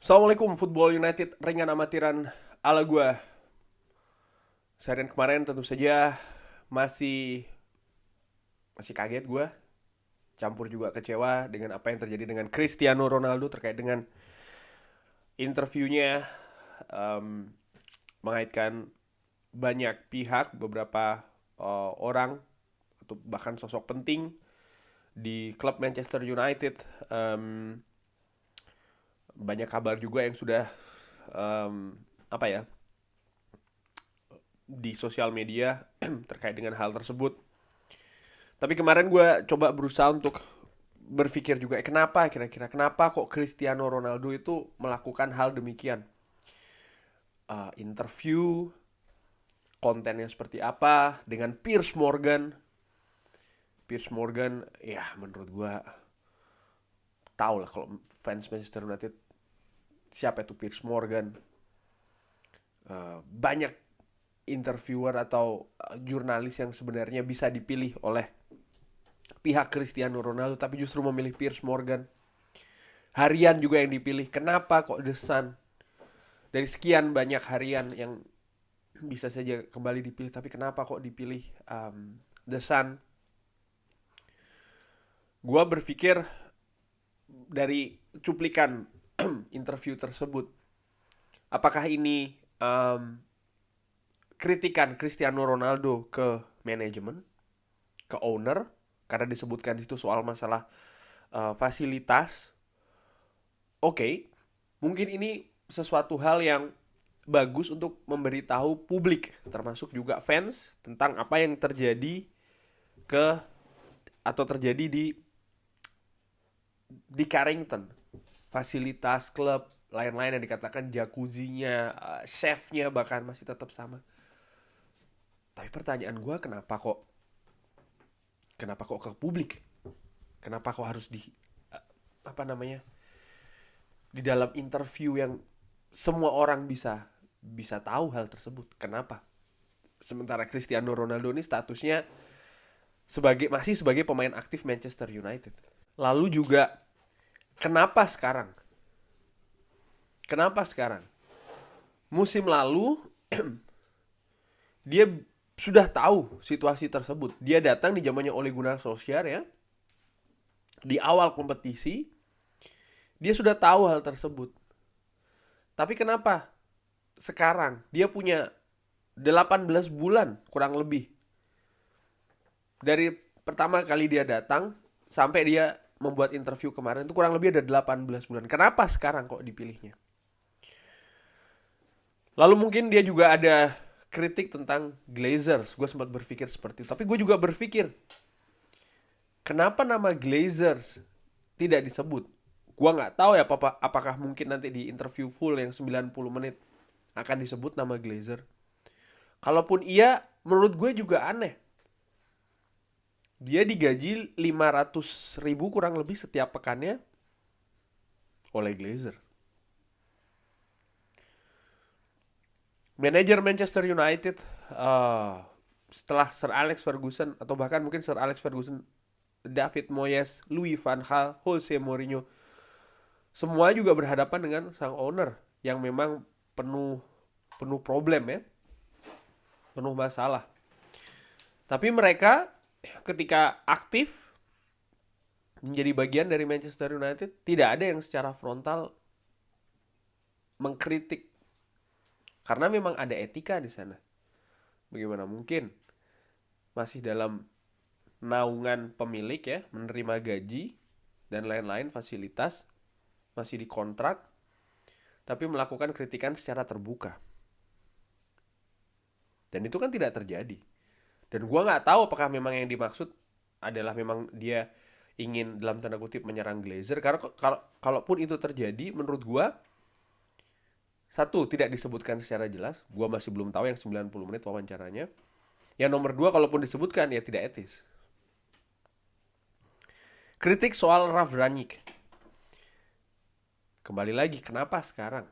Assalamualaikum Football United ringan amatiran ala gua. Seharian kemarin tentu saja masih masih kaget gua, campur juga kecewa dengan apa yang terjadi dengan Cristiano Ronaldo terkait dengan interviewnya, em, mengaitkan banyak pihak, beberapa orang atau bahkan sosok penting di klub Manchester United. Em, Banyak kabar juga yang sudah em, apa ya di sosial media terkait dengan hal tersebut. Tapi kemarin gue coba berusaha untuk berpikir juga, kenapa kok Cristiano Ronaldo itu melakukan hal demikian. Interview, kontennya seperti apa, dengan Piers Morgan. Piers Morgan, ya menurut gue, tau lah kalau fans Manchester United, siapa itu Piers Morgan. Banyak interviewer atau jurnalis yang sebenarnya bisa dipilih oleh pihak Cristiano Ronaldo, tapi justru memilih Piers Morgan. Harian juga yang dipilih. Kenapa kok The Sun? Dari sekian banyak harian yang bisa saja kembali dipilih, tapi kenapa kok dipilih The Sun? Gua berpikir dari cuplikan interview tersebut, apakah ini kritikan Cristiano Ronaldo ke manajemen, ke owner, karena disebutkan di situ soal masalah fasilitas. Oke, mungkin ini sesuatu hal yang bagus untuk memberitahu publik, termasuk juga fans, tentang apa yang terjadi ke atau terjadi di Carrington. Fasilitas klub, lain-lain yang dikatakan jacuzzinya, chefnya bahkan masih tetap sama. Tapi pertanyaan gue, kenapa kok ke publik? Kenapa kok harus di apa namanya di dalam interview yang semua orang bisa bisa tahu hal tersebut? Kenapa? Sementara Cristiano Ronaldo ini statusnya masih sebagai pemain aktif Manchester United. Lalu juga kenapa sekarang? Kenapa sekarang? Musim lalu dia sudah tahu situasi tersebut. Dia datang di zamannya Ole Gunnar Solskjaer ya. Di awal kompetisi dia sudah tahu hal tersebut. Tapi kenapa sekarang dia punya 18 bulan kurang lebih dari pertama kali dia datang sampai dia membuat interview kemarin itu kurang lebih ada 18 bulan. Kenapa sekarang kok dipilihnya? Lalu mungkin dia juga ada kritik tentang Glazers. Gue sempat berpikir seperti itu. Tapi gue juga berpikir, kenapa nama Glazers tidak disebut? Gue nggak tahu ya apakah mungkin nanti di interview full yang 90 menit akan disebut nama Glazer. Kalaupun iya, menurut gue juga aneh. Dia digaji 500 ribu kurang lebih setiap pekannya oleh Glazer. Manajer Manchester United setelah Sir Alex Ferguson atau bahkan mungkin Sir Alex Ferguson, David Moyes, Louis van Gaal, Jose Mourinho, semua juga berhadapan dengan sang owner yang memang penuh penuh problem ya, penuh masalah. Tapi mereka ketika aktif menjadi bagian dari Manchester United, tidak ada yang secara frontal mengkritik karena memang ada etika di sana. Bagaimana mungkin masih dalam naungan pemilik ya, menerima gaji dan lain-lain fasilitas, masih dikontrak, tapi melakukan kritikan secara terbuka. Dan itu kan tidak terjadi. Dan gue nggak tahu apakah memang yang dimaksud adalah memang dia ingin dalam tanda kutip menyerang Glazer. Karena kalaupun itu terjadi, menurut gue satu, tidak disebutkan secara jelas. Gue masih belum tahu yang 90 menit wawancaranya. Yang nomor dua, kalaupun disebutkan ya tidak etis. Kritik soal Ralf Rangnick. Kembali lagi, kenapa sekarang?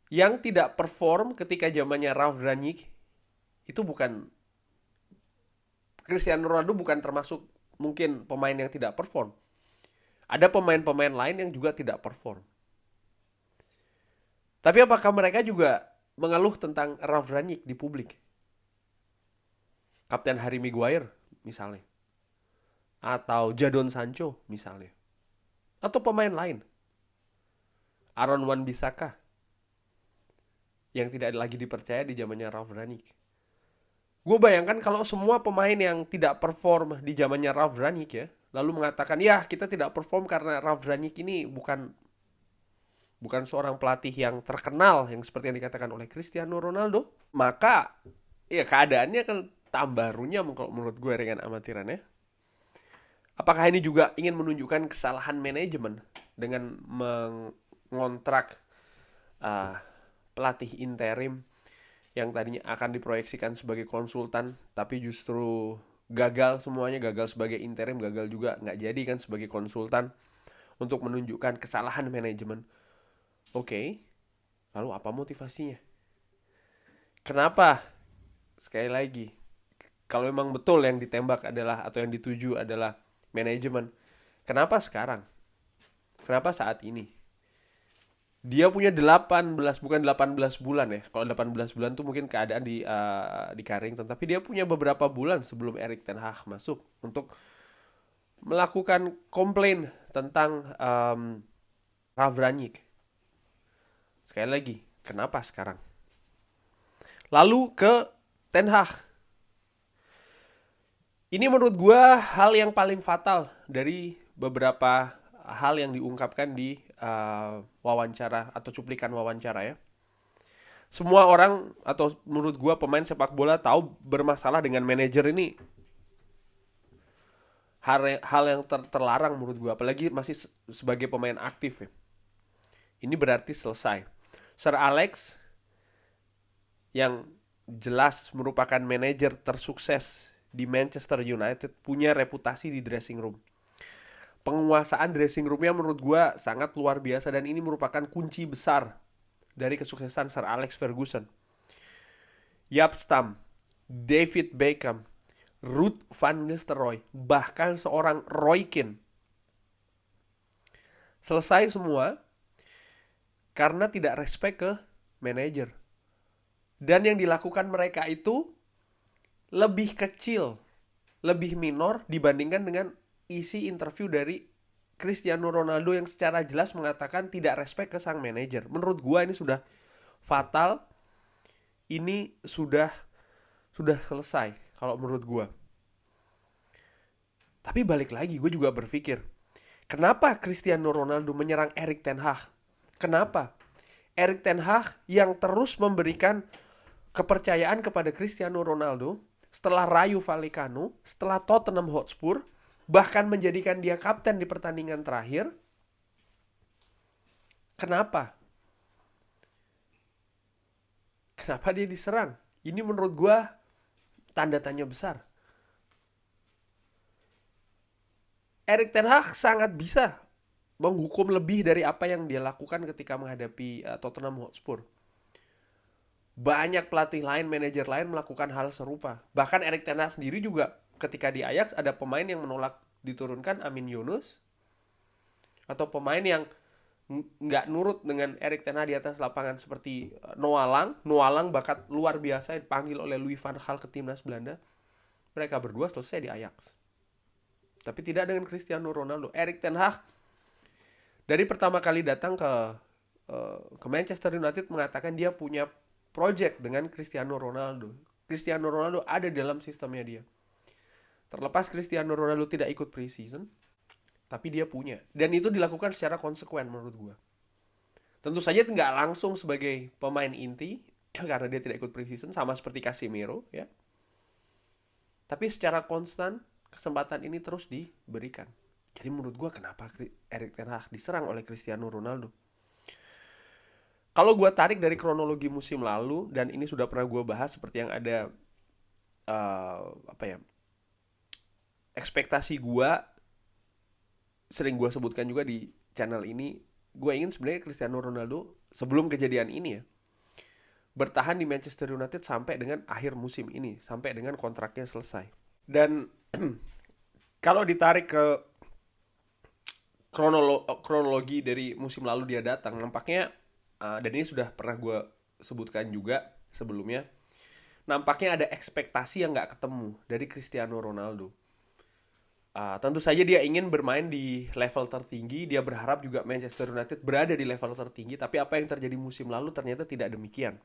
Yang tidak perform ketika zamannya Ralf Rangnick itu bukan Cristiano Ronaldo, bukan termasuk mungkin pemain yang tidak perform. Ada pemain-pemain lain yang juga tidak perform. Tapi apakah mereka juga mengeluh tentang Ralf Rangnick di publik? Kapten Harry Maguire misalnya, atau Jadon Sancho misalnya, atau pemain lain, Aaron Wan-Bissaka yang tidak lagi dipercaya di zamannya Ralf Rangnick. Gue bayangkan kalau semua pemain yang tidak perform di zamannya Ralf Rangnick ya, lalu mengatakan ya kita tidak perform karena Ralf Rangnick ini bukan seorang pelatih yang terkenal yang seperti yang dikatakan oleh Cristiano Ronaldo, maka ya keadaannya kan tambah runyam kalau menurut gue dengan amatiran ya. Apakah ini juga ingin menunjukkan kesalahan manajemen dengan mengontrak uh, pelatih interim yang tadinya akan diproyeksikan sebagai konsultan, tapi justru gagal semuanya, gagal sebagai interim, gagal juga nggak jadi kan sebagai konsultan, untuk menunjukkan kesalahan manajemen. Oke, lalu apa motivasinya? Kenapa? Sekali lagi, kalau memang betul yang ditembak adalah atau yang dituju adalah manajemen, kenapa sekarang? Kenapa saat ini? Dia punya 18, bukan 18 bulan ya. Kalau 18 bulan tuh mungkin keadaan di Carrington, tapi dia punya beberapa bulan sebelum Erik ten Hag masuk untuk melakukan komplain tentang Ralf Rangnick. Sekali lagi, kenapa sekarang? Lalu ke ten Hag. Ini menurut gue hal yang paling fatal dari beberapa hal yang diungkapkan di wawancara atau cuplikan wawancara ya. Semua orang atau menurut gue pemain sepak bola tahu bermasalah dengan manajer ini hal yang terlarang menurut gue, apalagi masih sebagai pemain aktif ya. Ini berarti selesai. Sir Alex yang jelas merupakan manajer tersukses di Manchester United punya reputasi di dressing room. Penguasaan dressing roomnya menurut gue sangat luar biasa, dan ini merupakan kunci besar dari kesuksesan Sir Alex Ferguson. Jaap Stam, David Beckham, Ruud van Nistelrooy, bahkan seorang Roy Keane. Selesai semua karena tidak respect ke manajer. Dan yang dilakukan mereka itu lebih kecil, lebih minor dibandingkan dengan isi interview dari Cristiano Ronaldo yang secara jelas mengatakan tidak respect ke sang manajer. Menurut gua ini sudah fatal. Ini sudah selesai kalau menurut gua. Tapi balik lagi, gue juga berpikir, kenapa Cristiano Ronaldo menyerang Erik ten Hag? Kenapa? Erik ten Hag yang terus memberikan kepercayaan kepada Cristiano Ronaldo setelah Rayo Vallecano, setelah Tottenham Hotspur, bahkan menjadikan dia kapten di pertandingan terakhir. Kenapa? Kenapa dia diserang? Ini menurut gue tanda tanya besar. Erik ten Hag sangat bisa menghukum lebih dari apa yang dia lakukan ketika menghadapi Tottenham Hotspur. Banyak pelatih lain, manajer lain melakukan hal serupa. Bahkan Erik ten Hag sendiri juga ketika di Ajax ada pemain yang menolak diturunkan, Amin Yunus, atau pemain yang nggak nurut dengan Erik ten Hag di atas lapangan seperti Noah Lang bakat luar biasa dipanggil oleh Louis van Gaal ke timnas Belanda. Mereka berdua selesai di Ajax. Tapi tidak dengan Cristiano Ronaldo. Erik ten Hag dari pertama kali datang ke Manchester United mengatakan dia punya project dengan Cristiano Ronaldo. Cristiano Ronaldo ada dalam sistemnya dia. Terlepas Cristiano Ronaldo tidak ikut pre-season, tapi dia punya. Dan itu dilakukan secara konsekuen menurut gue. Tentu saja nggak langsung sebagai pemain inti, karena dia tidak ikut pre-season, sama seperti Casemiro ya. Tapi secara konstan, kesempatan ini terus diberikan. Jadi menurut gue kenapa Erik ten Hag diserang oleh Cristiano Ronaldo? Kalau gue tarik dari kronologi musim lalu, dan ini sudah pernah gue bahas seperti yang ada ekspektasi gue sering gue sebutkan juga di channel ini. Gue ingin sebenarnya Cristiano Ronaldo sebelum kejadian ini ya bertahan di Manchester United sampai dengan akhir musim ini, sampai dengan kontraknya selesai. Dan kalau ditarik ke kronologi dari musim lalu dia datang, nampaknya dan ini sudah pernah gue sebutkan juga sebelumnya, nampaknya ada ekspektasi yang nggak ketemu dari Cristiano Ronaldo. Tentu saja dia ingin bermain di level tertinggi, dia berharap juga Manchester United berada di level tertinggi, tapi apa yang terjadi musim lalu ternyata tidak demikian.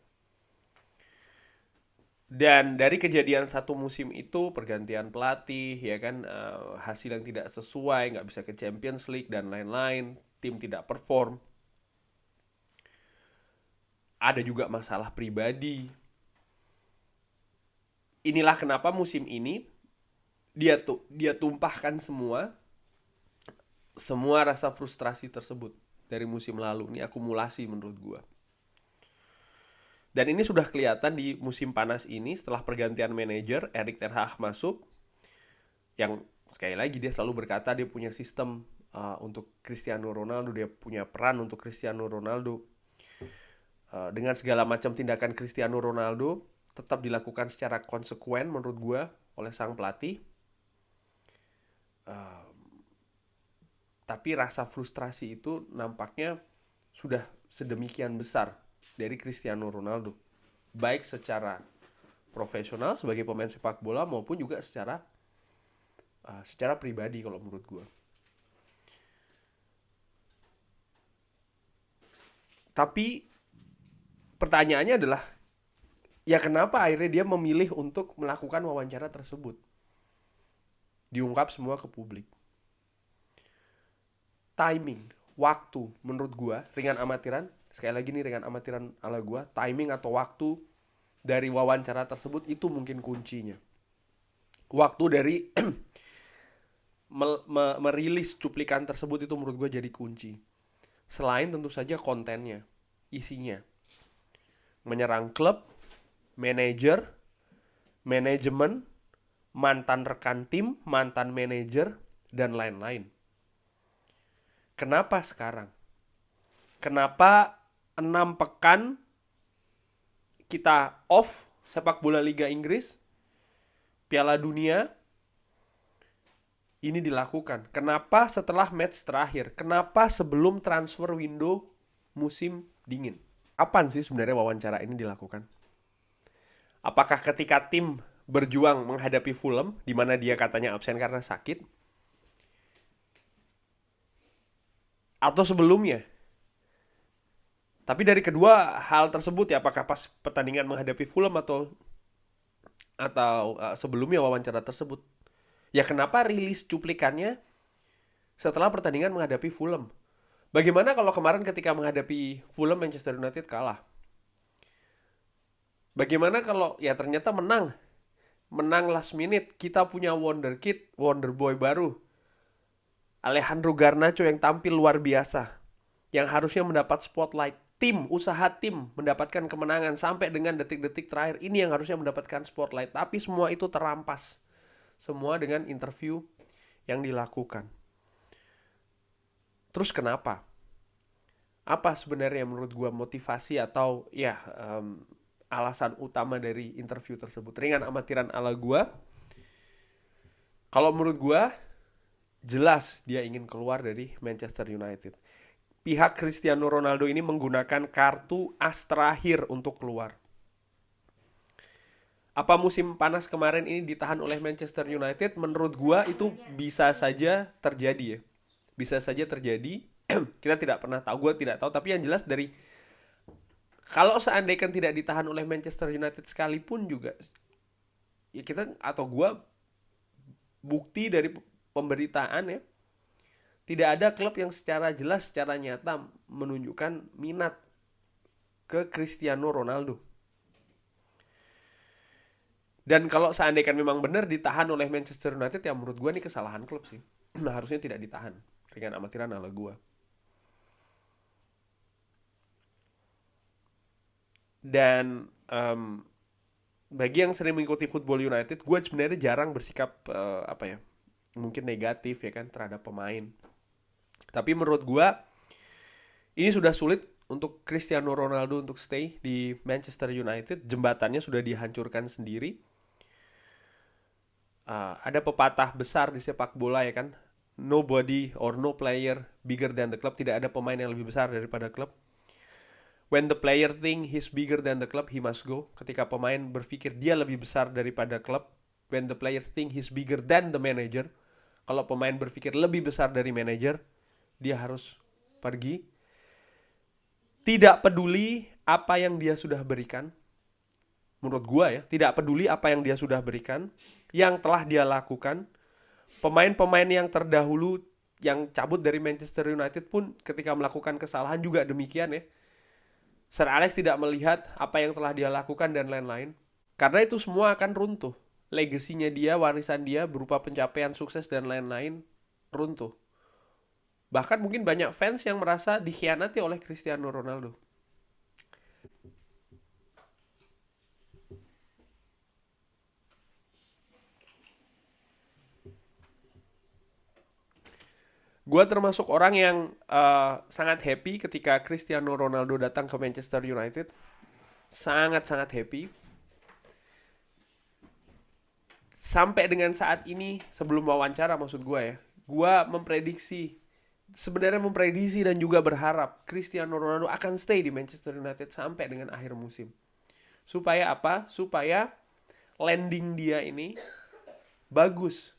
Dan dari kejadian satu musim itu, pergantian pelatih, ya kan, hasil yang tidak sesuai, nggak bisa ke Champions League dan lain-lain, tim tidak perform. Ada juga masalah pribadi. Inilah kenapa musim ini dia tumpahkan semua rasa frustrasi tersebut dari musim lalu. Ini akumulasi menurut gua. Dan ini sudah kelihatan di musim panas ini setelah pergantian manajer, Erik ten Hag masuk. Yang sekali lagi dia selalu berkata dia punya sistem untuk Cristiano Ronaldo, dia punya peran untuk Cristiano Ronaldo. Dengan segala macam tindakan Cristiano Ronaldo tetap dilakukan secara konsekuen menurut gua oleh sang pelatih. Tapi rasa frustrasi itu nampaknya sudah sedemikian besar dari Cristiano Ronaldo, baik secara profesional sebagai pemain sepak bola maupun juga secara pribadi kalau menurut gue. Tapi pertanyaannya adalah, ya kenapa akhirnya dia memilih untuk melakukan wawancara tersebut, diungkap semua ke publik? Timing, waktu, menurut gue ringan amatiran. Sekali lagi nih, ringan amatiran ala gue, timing atau waktu dari wawancara tersebut itu mungkin kuncinya. Waktu dari merilis cuplikan tersebut itu menurut gue jadi kunci. Selain tentu saja kontennya, isinya, menyerang klub, manajer, manajemen, mantan rekan tim, mantan manajer, dan lain-lain. Kenapa sekarang? Kenapa 6 pekan kita off sepak bola Liga Inggris, Piala Dunia ini dilakukan? Kenapa setelah match terakhir? Kenapa sebelum transfer window musim dingin? Apaan sih sebenarnya wawancara ini dilakukan? Apakah ketika tim berjuang menghadapi Fulham, di mana dia katanya absen karena sakit? Atau sebelumnya? Tapi dari kedua hal tersebut ya, apakah pas pertandingan menghadapi Fulham atau sebelumnya wawancara tersebut? Ya kenapa rilis cuplikannya setelah pertandingan menghadapi Fulham? Bagaimana kalau kemarin ketika menghadapi Fulham Manchester United kalah? Bagaimana kalau ya ternyata menang last minute, kita punya wonderkid, wonder boy baru, Alejandro Garnacho yang tampil luar biasa, yang harusnya mendapat spotlight. Usaha tim mendapatkan kemenangan sampai dengan detik-detik terakhir ini yang harusnya mendapatkan spotlight. Tapi semua itu terampas. Semua dengan interview yang dilakukan. Terus kenapa? Apa sebenarnya menurut gue motivasi atau alasan utama dari interview tersebut? Ringan amatiran ala gue. Kalau menurut gue, jelas dia ingin keluar dari Manchester United. Pihak Cristiano Ronaldo ini menggunakan kartu as terakhir untuk keluar. Apa musim panas kemarin ini ditahan oleh Manchester United? Menurut gua itu bisa saja terjadi ya. Bisa saja terjadi. Kita tidak pernah tahu, gua tidak tahu. Tapi yang jelas dari, kalau seandainya tidak ditahan oleh Manchester United sekalipun juga, ya kita atau gua bukti dari pemberitaan ya, tidak ada klub yang secara jelas, secara nyata menunjukkan minat ke Cristiano Ronaldo. Dan kalau seandainya memang benar ditahan oleh Manchester United, ya menurut gue ini kesalahan klub sih. Harusnya tidak ditahan. Ringan amatiran ala gue. Dan bagi yang sering mengikuti Football United, gue sebenarnya jarang bersikap mungkin negatif ya kan terhadap pemain. Tapi menurut gue ini sudah sulit untuk Cristiano Ronaldo untuk stay di Manchester United. Jembatannya sudah dihancurkan sendiri. Ada pepatah besar di sepak bola ya kan, nobody or no player bigger than the club. Tidak ada pemain yang lebih besar daripada klub. When the player think he's bigger than the club, he must go. Ketika pemain berpikir dia lebih besar daripada klub. When the player think he's bigger than the manager. Kalau pemain berpikir lebih besar dari manajer, dia harus pergi. Tidak peduli apa yang dia sudah berikan. Menurut gua ya, tidak peduli apa yang dia sudah berikan, yang telah dia lakukan. Pemain-pemain yang terdahulu yang cabut dari Manchester United pun ketika melakukan kesalahan juga demikian ya. Sir Alex tidak melihat apa yang telah dia lakukan dan lain-lain. Karena itu semua akan runtuh. Legasinya dia, warisan dia berupa pencapaian sukses dan lain-lain runtuh. Bahkan mungkin banyak fans yang merasa dikhianati oleh Cristiano Ronaldo. Gue termasuk orang yang sangat happy ketika Cristiano Ronaldo datang ke Manchester United. Sangat-sangat happy. Sampai dengan saat ini, sebelum wawancara maksud gue ya, gue sebenarnya memprediksi dan juga berharap Cristiano Ronaldo akan stay di Manchester United sampai dengan akhir musim. Supaya apa? Supaya landing dia ini bagus.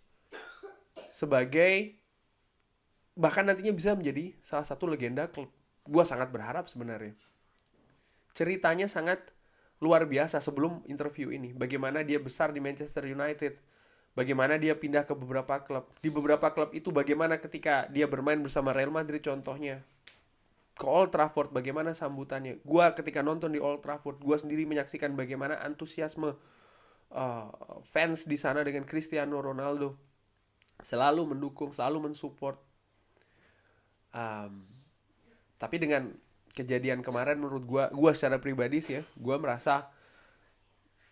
Sebagai bahkan nantinya bisa menjadi salah satu legenda klub. Gue sangat berharap sebenarnya. Ceritanya sangat luar biasa sebelum interview ini. Bagaimana dia besar di Manchester United. Bagaimana dia pindah ke beberapa klub. Di beberapa klub itu bagaimana ketika dia bermain bersama Real Madrid contohnya. Ke Old Trafford bagaimana sambutannya. Gue ketika nonton di Old Trafford, gue sendiri menyaksikan bagaimana antusiasme fans di sana dengan Cristiano Ronaldo. Selalu mendukung, selalu mensupport. Tapi dengan kejadian kemarin menurut gue secara pribadi sih ya, gue merasa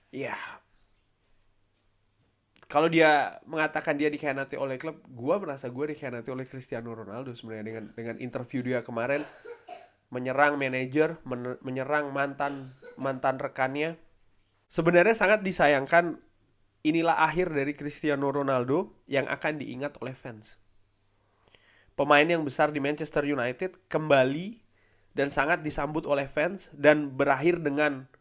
ya kalau dia mengatakan dia dikhianati oleh klub, gue merasa gue dikhianati oleh Cristiano Ronaldo sebenarnya dengan interview dia kemarin, menyerang manajer, menyerang mantan rekannya. Sebenarnya sangat disayangkan inilah akhir dari Cristiano Ronaldo yang akan diingat oleh fans. Pemain yang besar di Manchester United kembali dan sangat disambut oleh fans dan berakhir dengan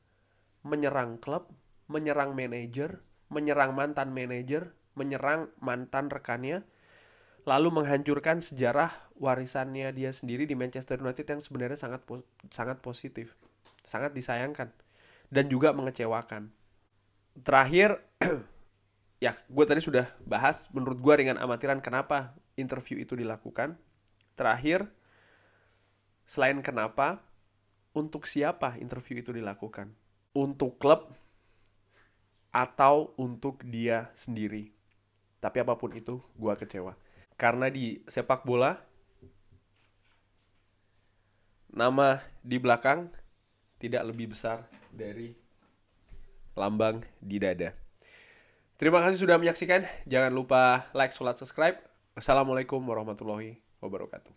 menyerang klub, menyerang manajer, menyerang mantan manajer, menyerang mantan rekannya, lalu menghancurkan sejarah warisannya dia sendiri di Manchester United yang sebenarnya sangat positif, sangat disayangkan dan juga mengecewakan. Terakhir, ya gue tadi sudah bahas menurut gue dengan amatiran kenapa interview itu dilakukan. Terakhir, selain kenapa, untuk siapa interview itu dilakukan? Untuk klub atau untuk dia sendiri? Tapi apapun itu, gue kecewa. Karena di sepak bola, nama di belakang tidak lebih besar dari lambang di dada. Terima kasih sudah menyaksikan. Jangan lupa like, subscribe. Wassalamualaikum warahmatullahi wabarakatuh.